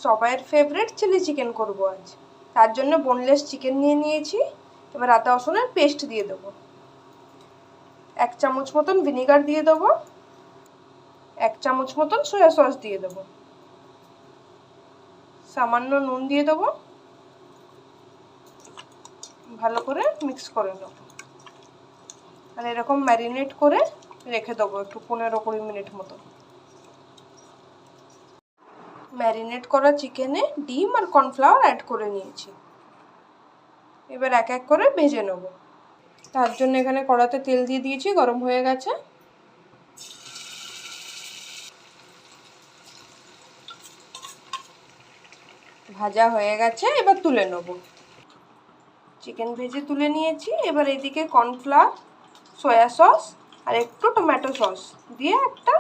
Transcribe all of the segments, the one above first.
সবাইয়ের favourite chilli chicken করব আজ। তার জন্য বোনলেস চিকেন নিয়ে নিয়েছি। এবার আদা রসুনের পেস্ট দিয়ে দেবো। 1 চামচ মতন ভিনেগার দিয়ে দেবো। 1 চামচ মতন সয়া সস দিয়ে দেবো। সামান্য নুন দিয়ে দেবো। ভালো করে মিক্স করে নেব। আর এরকম ম্যারিনেট করে রেখে দেবো একটু 15-20 মিনিট মতো। ম্যারিনেট করা চিকেনে ডিম আর কর্নফ্লাওয়ার অ্যাড করে নিয়েছি। এবার এক এক করে ভেজে নেব। তার জন্য এখানে কড়াতে তেল দিয়ে দিয়েছি, গরম হয়ে গেছে। ভাজা হয়ে গেছে, এবার তুলে নেব। চিকেন ভেজে তুলে নিয়েছি। এবার এদিকে কর্নফ্লাওয়ার, সয়া সস আর একটু টমেটো সস দিয়ে একটা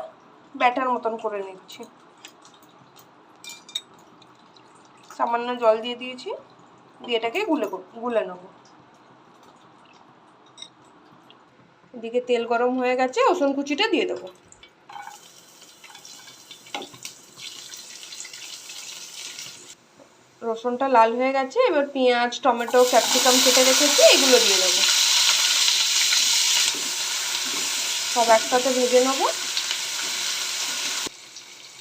ব্যাটার মতন করে নিচ্ছি। সামান্য জল দিয়ে দিয়েছি, দিয়ে এটাকে গুলে নেব। এদিকে তেল গরম হয়ে গেছে, রসুন কুচিটা দিয়ে দেবো। রসুনটা লাল হয়ে গেছে, এবার পেঁয়াজ, টমেটো, ক্যাপসিকাম কেটে রেখেছি, এগুলো দিয়ে দেবো। সব একসাথে ভেজে নেব।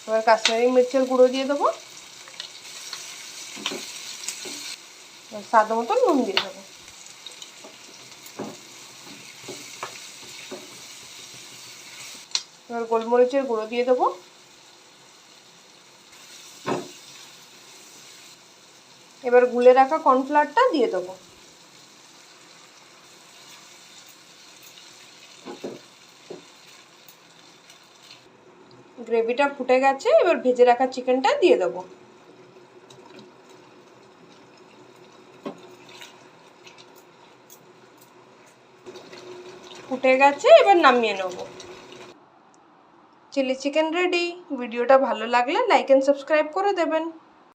এবার কাশ্মীরি মির্চের গুঁড়ো দিয়ে দেবো। স্বাদ মতন নুন দিয়ে দেবো। এবার গোলমরিচের গুঁড়ো দিয়ে দেবো। এবার গুলে রাখা কর্নফ্লাওয়ারটা দিয়ে দেবো। গ্রেভিটা ফুটে গেছে, এবার ভেজে রাখা চিকেনটা দিয়ে দেবো। ফুটে গেছে, এবার নামিয়ে নেব। Chilli chicken ready. ভিডিওটা ভালো লাগলে লাইক এন্ড সাবস্ক্রাইব করে দেবেন।